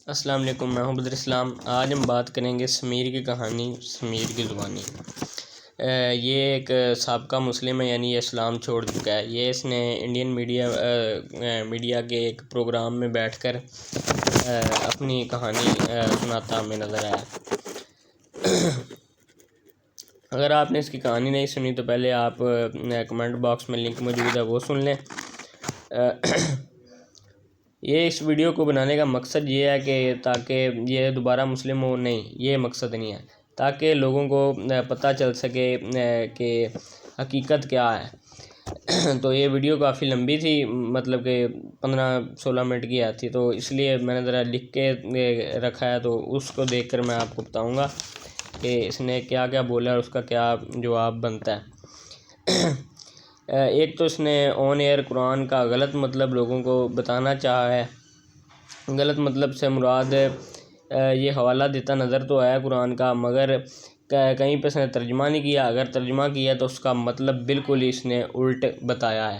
السلام علیکم، میں ہوں بدر اسلام۔ آج ہم بات کریں گے سمیر کی کہانی، سمیر کی زبانی۔ یہ ایک سابقہ مسلم ہے، یعنی یہ اسلام چھوڑ چکا ہے۔ یہ اس نے انڈین میڈیا کے ایک پروگرام میں بیٹھ کر اپنی کہانی سناتا ہمیں نظر آیا۔ اگر آپ نے اس کی کہانی نہیں سنی تو پہلے آپ کمنٹ باکس میں لنک موجود ہے، وہ سن لیں۔ یہ اس ویڈیو کو بنانے کا مقصد یہ ہے کہ تاکہ یہ دوبارہ مسلم ہو، نہیں، یہ مقصد نہیں ہے، تاکہ لوگوں کو پتہ چل سکے کہ حقیقت کیا ہے۔ تو یہ ویڈیو کافی لمبی تھی، مطلب کہ 15-16 منٹ کی تھی، تو اس لیے میں نے ذرا لکھ کے رکھا ہے، تو اس کو دیکھ کر میں آپ کو بتاؤں گا کہ اس نے کیا کیا بولا اور اس کا کیا جواب بنتا ہے۔ ایک تو اس نے آن ایئر قرآن کا غلط مطلب لوگوں کو بتانا چاہا ہے۔ غلط مطلب سے مراد یہ حوالہ دیتا نظر تو آیا قرآن کا، مگر کہیں پہ اس نے ترجمہ نہیں کیا۔ اگر ترجمہ کیا تو اس کا مطلب بالکل ہی اس نے الٹ بتایا ہے۔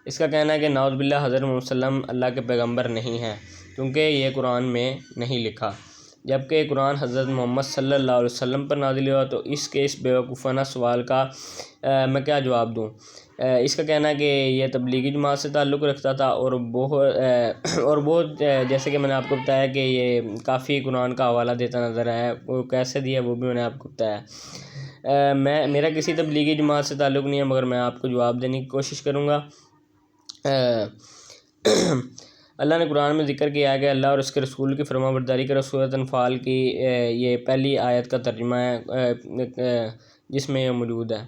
اس کا کہنا ہے کہ نعوذ باللہ حضرت محمد صلی اللہ علیہ وسلم اللہ کے پیغمبر نہیں ہیں، کیونکہ یہ قرآن میں نہیں لکھا، جبکہ قرآن حضرت محمد صلی اللہ علیہ وسلم پر نازل ہوا۔ تو اس کے اس بیوقوفانہ سوال کا میں کیا جواب دوں؟ اس کا کہنا ہے کہ یہ تبلیغی جماعت سے تعلق رکھتا تھا، اور بہت جیسے کہ میں نے آپ کو بتایا کہ یہ کافی قرآن کا حوالہ دیتا نظر آیا۔ وہ کیسے دیا وہ بھی میں نے آپ کو بتایا۔ میرا کسی تبلیغی جماعت سے تعلق نہیں ہے، مگر میں آپ کو جواب دینے کی کوشش کروں گا۔ اللہ نے قرآن میں ذکر کیا ہے کہ اللہ اور اس کے رسول کی فرما برداری کرو۔ سورۃ انفال کی یہ پہلی آیت کا ترجمہ ہے جس میں یہ موجود ہے۔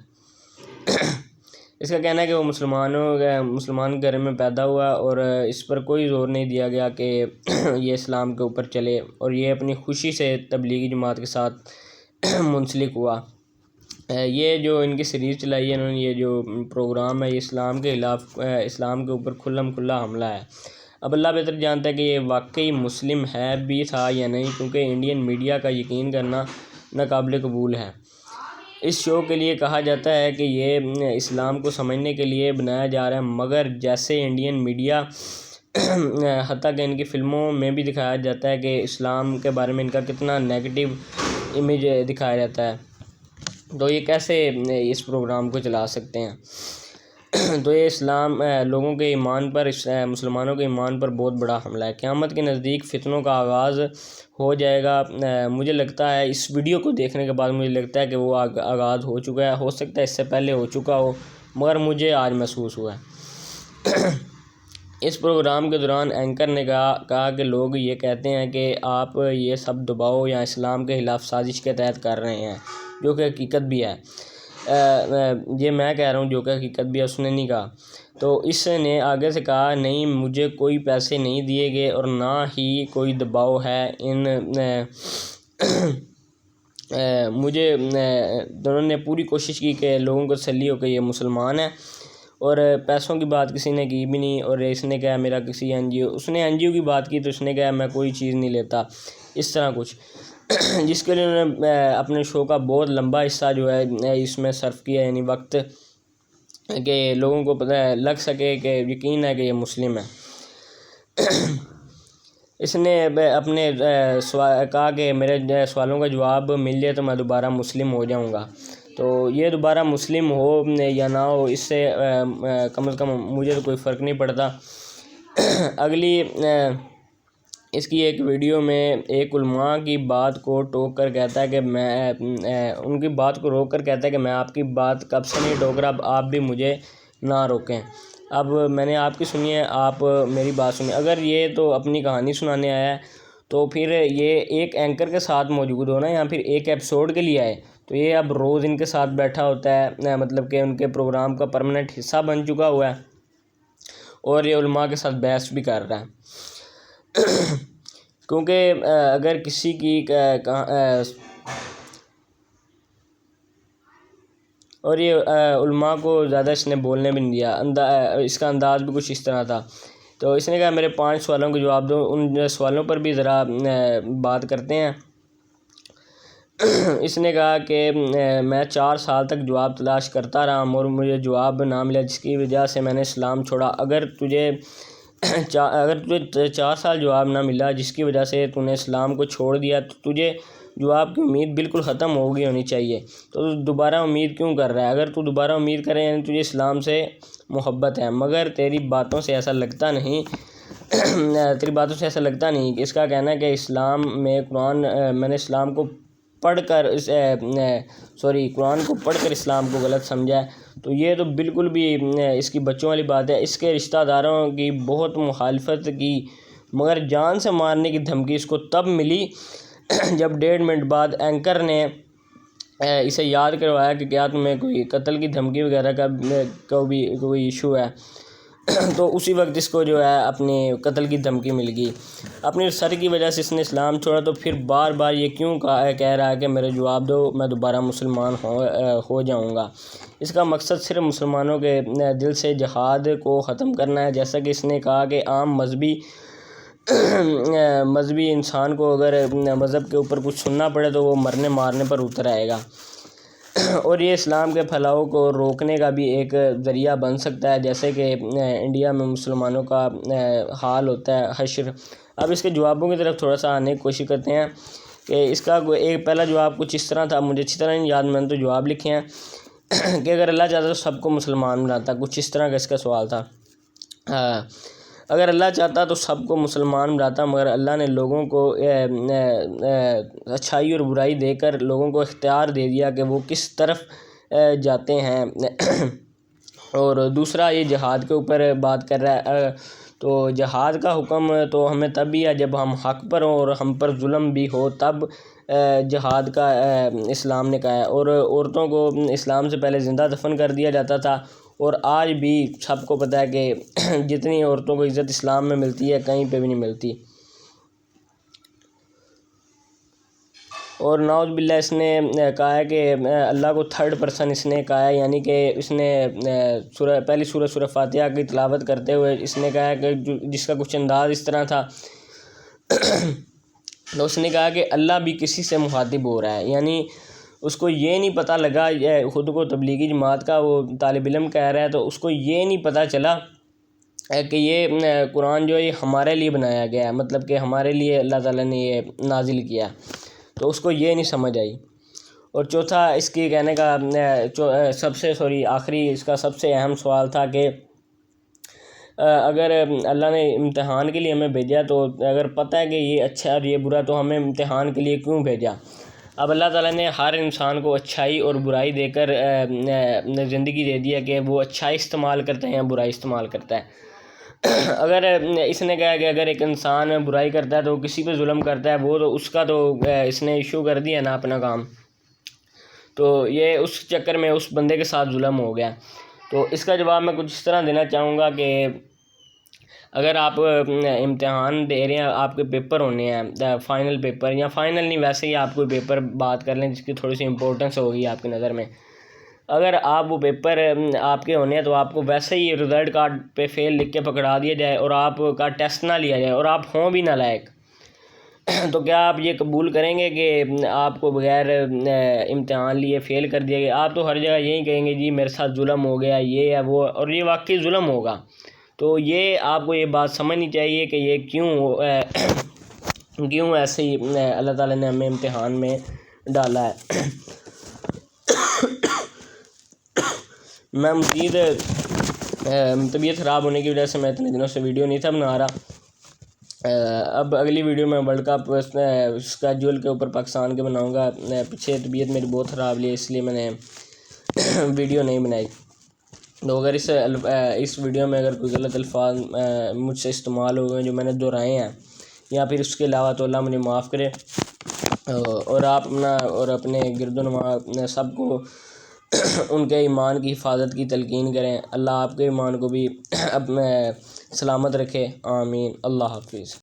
اس کا کہنا ہے کہ وہ مسلمان گھر میں پیدا ہوا، اور اس پر کوئی زور نہیں دیا گیا کہ یہ اسلام کے اوپر چلے، اور یہ اپنی خوشی سے تبلیغی جماعت کے ساتھ منسلک ہوا۔ یہ جو ان کی سیریز چلائی ہے انہوں نے، یہ جو پروگرام ہے، یہ اسلام کے خلاف، اسلام کے اوپر کھلا حملہ ہے۔ اب اللہ بہتر جانتا ہے کہ یہ واقعی مسلم ہے بھی تھا یا نہیں، کیونکہ انڈین میڈیا کا یقین کرنا ناقابل قبول ہے۔ اس شو کے لیے کہا جاتا ہے کہ یہ اسلام کو سمجھنے کے لیے بنایا جا رہا ہے، مگر جیسے انڈین میڈیا حتیٰ کہ ان کی فلموں میں بھی دکھایا جاتا ہے کہ اسلام کے بارے میں ان کا کتنا نیگیٹو امیج دکھایا جاتا ہے، تو یہ کیسے اس پروگرام کو چلا سکتے ہیں؟ تو یہ اسلام لوگوں کے ایمان پر، مسلمانوں کے ایمان پر بہت بڑا حملہ ہے۔ قیامت کے نزدیک فتنوں کا آغاز ہو جائے گا۔ مجھے لگتا ہے اس ویڈیو کو دیکھنے کے بعد مجھے لگتا ہے کہ وہ آغاز ہو چکا ہے، ہو سکتا ہے اس سے پہلے ہو چکا ہو، مگر مجھے آج محسوس ہوا ہے۔ اس پروگرام کے دوران اینکر نے کہا کہ لوگ یہ کہتے ہیں کہ آپ یہ سب دباؤ یا اسلام کے خلاف سازش کے تحت کر رہے ہیں، جو کہ حقیقت بھی ہے۔ یہ میں کہہ رہا ہوں جو کہ حقیقت بھی ہے، اس نے نہیں کہا۔ تو اس نے آگے سے کہا، نہیں، مجھے کوئی پیسے نہیں دیے گئے اور نہ ہی کوئی دباؤ ہے۔ مجھے دونوں نے پوری کوشش کی کہ لوگوں کو تسلی ہو کہ یہ مسلمان ہیں، اور پیسوں کی بات کسی نے کی بھی نہیں۔ اور اس نے کہا میرا کسی اس نے این جی او کی بات کی تو اس نے کہا میں کوئی چیز نہیں لیتا، اس طرح کچھ، جس کے لیے انہوں نے اپنے شو کا بہت لمبا حصہ جو ہے اس میں صرف کیا، یعنی وقت، کہ لوگوں کو پتہ لگ سکے کہ یقین ہے کہ یہ مسلم ہے۔ اس نے اپنے کہا کہ میرے سوالوں کا جواب مل جائے تو میں دوبارہ مسلم ہو جاؤں گا۔ تو یہ دوبارہ مسلم ہو یا نہ ہو، اس سے کم از کم مجھے تو کوئی فرق نہیں پڑتا۔ اگلی اس کی ایک ویڈیو میں ایک علماء کی بات کو ٹوک کر کہتا ہے کہ ان کی بات کو روک کر کہتا ہے کہ میں آپ کی بات کب سے نہیں ٹوک رہا، اب آپ بھی مجھے نہ روکیں۔ اب میں نے آپ کی سنی ہے، آپ میری بات سنیں۔ اگر یہ تو اپنی کہانی سنانے آیا ہے تو پھر یہ ایک اینکر کے ساتھ موجود ہونا، یا پھر ایک ایپیسوڈ کے لیے آئے تو یہ اب روز ان کے ساتھ بیٹھا ہوتا ہے، مطلب کہ ان کے پروگرام کا پرماننٹ حصہ بن چکا ہوا ہے، اور یہ علماء کے ساتھ بحث بھی کر رہا ہے۔ کیونکہ اگر کسی کی اور یہ علماء کو زیادہ اس نے بولنے بھی نہیں دیا، اس کا انداز بھی کچھ اس طرح تھا۔ تو اس نے کہا میرے 5 سوالوں کے جواب دو، ان سوالوں پر بھی ذرا بات کرتے ہیں۔ اس نے کہا کہ میں 4 سال تک جواب تلاش کرتا رہا اور مجھے جواب نہ ملا، جس کی وجہ سے میں نے اسلام چھوڑا۔ اگر تجھے اگر تجھے 4 سال جواب نہ ملا جس کی وجہ سے تو نے اسلام کو چھوڑ دیا تو تجھے جواب کی امید بالکل ختم ہو گئی ہونی چاہیے، تو دوبارہ امید کیوں کر رہا ہے؟ اگر تو دوبارہ امید کرے یعنی تجھے اسلام سے محبت ہے، مگر تیری باتوں سے ایسا لگتا نہیں کہ اس کا کہنا ہے کہ اسلام میں میں نے اسلام کو پڑھ کر قرآن کو پڑھ کر اسلام کو غلط سمجھا ہے، تو یہ تو بالکل بھی اس کی بچوں والی بات ہے۔ اس کے رشتہ داروں کی بہت مخالفت کی، مگر جان سے مارنے کی دھمکی اس کو تب ملی جب 1.5 منٹ بعد اینکر نے اسے یاد کروایا کہ کیا تمہیں کوئی قتل کی دھمکی وغیرہ کا کوئی ایشو ہے، تو اسی وقت اس کو جو ہے اپنی قتل کی دھمکی مل گئی۔ اپنی سر کی وجہ سے اس نے اسلام چھوڑا، تو پھر بار بار یہ کیوں کہہ رہا ہے کہ میرے جواب دو، میں دوبارہ مسلمان ہو جاؤں گا۔ اس کا مقصد صرف مسلمانوں کے دل سے جہاد کو ختم کرنا ہے، جیسا کہ اس نے کہا کہ عام مذہبی انسان کو اگر مذہب کے اوپر کچھ سننا پڑے تو وہ مرنے مارنے پر اتر آئے گا، اور یہ اسلام کے پھیلاؤ کو روکنے کا بھی ایک ذریعہ بن سکتا ہے، جیسے کہ انڈیا میں مسلمانوں کا حال ہوتا ہے حشر۔ اب اس کے جوابوں کی طرف تھوڑا سا آنے کی کوشش کرتے ہیں کہ اس کا ایک پہلا جواب کچھ اس طرح تھا، مجھے اچھی طرح نہیں یاد، میں نے تو جواب لکھے ہیں کہ اگر اللہ چاہتا تو سب کو مسلمان بناتا، کچھ اس طرح کا اس کا سوال تھا۔ اگر اللہ چاہتا تو سب کو مسلمان بناتا، مگر اللہ نے لوگوں کو اچھائی اور برائی دے کر لوگوں کو اختیار دے دیا کہ وہ کس طرف جاتے ہیں۔ اور دوسرا یہ جہاد کے اوپر بات کر رہا ہے، تو جہاد کا حکم تو ہمیں تب بھی ہے جب ہم حق پر ہوں اور ہم پر ظلم بھی ہو، تب جہاد کا اسلام نے کہا ہے۔ اور عورتوں کو اسلام سے پہلے زندہ دفن کر دیا جاتا تھا، اور آج بھی سب کو پتہ ہے کہ جتنی عورتوں کو عزت اسلام میں ملتی ہے کہیں پہ بھی نہیں ملتی۔ اور نعوذ باللہ اس نے کہا ہے کہ اللہ کو 3rd پرسن اس نے کہا ہے، یعنی کہ اس نے پہلی سورہ فاتحہ کی تلاوت کرتے ہوئے اس نے کہا ہے کہ جس کا کچھ انداز اس طرح تھا تو اس نے کہا کہ اللہ بھی کسی سے مخاطب ہو رہا ہے، یعنی اس کو یہ نہیں پتہ لگا، خود کو تبلیغی جماعت کا وہ طالب علم کہہ رہا ہے، تو اس کو یہ نہیں پتہ چلا کہ یہ قرآن جو ہے یہ ہمارے لیے بنایا گیا ہے، مطلب کہ ہمارے لیے اللہ تعالیٰ نے یہ نازل کیا، تو اس کو یہ نہیں سمجھ آئی۔ اور چوتھا اس کی کہنے کا آخری اس کا سب سے اہم سوال تھا کہ اگر اللہ نے امتحان کے لیے ہمیں بھیجا، تو اگر پتہ ہے کہ یہ اچھا اور یہ برا، تو ہمیں امتحان کے لیے کیوں بھیجا؟ اب اللہ تعالیٰ نے ہر انسان کو اچھائی اور برائی دے کر زندگی دے دی ہے کہ وہ اچھائی استعمال کرتا ہے یا برائی استعمال کرتا ہے۔ اگر اس نے کہا کہ اگر ایک انسان برائی کرتا ہے تو کسی پہ ظلم کرتا ہے، وہ تو اس کا تو اس نے ایشو کر دیا نا اپنا کام، تو یہ اس چکر میں اس بندے کے ساتھ ظلم ہو گیا۔ تو اس کا جواب میں کچھ اس طرح دینا چاہوں گا کہ اگر آپ امتحان دے رہے ہیں، آپ کے پیپر ہونے ہیں، فائنل پیپر، یا فائنل نہیں ویسے ہی آپ کوئی پیپر بات کر لیں جس کی تھوڑی سی امپورٹنس ہوگی آپ کی نظر میں، اگر آپ وہ پیپر آپ کے ہونے ہیں تو آپ کو ویسے ہی رزلٹ کارڈ پہ فیل لکھ کے پکڑا دیا جائے اور آپ کا ٹیسٹ نہ لیا جائے اور آپ ہوں بھی نہ لائق، تو کیا آپ یہ قبول کریں گے کہ آپ کو بغیر امتحان لیے فیل کر دیا گیا؟ آپ تو ہر جگہ یہی کہیں گے جی میرے ساتھ ظلم ہو گیا، یہ ہے وہ، اور یہ واقعی ظلم ہوگا۔ تو یہ آپ کو یہ بات سمجھنی چاہیے کہ یہ کیوں ایسے ہی اللہ تعالیٰ نے ہمیں امتحان میں ڈالا ہے۔ میں مزید طبیعت خراب ہونے کی وجہ سے میں اتنے دنوں سے ویڈیو نہیں تھا بنا رہا، اب اگلی ویڈیو میں ورلڈ کپ اسکیجول کے اوپر پاکستان کے بناؤں گا۔ پیچھے طبیعت میری بہت خراب لی ہے، اس لیے میں نے ویڈیو نہیں بنائی، تو اگر اس ویڈیو میں اگر کوئی غلط الفاظ مجھ سے استعمال ہو گئے جو میں نے دہرائے ہیں یا پھر اس کے علاوہ، تو اللہ مجھے معاف کرے، اور آپ اور اپنے گرد و نواح سب کو ان کے ایمان کی حفاظت کی تلقین کریں۔ اللہ آپ کے ایمان کو بھی سلامت رکھے، آمین۔ اللہ حافظ۔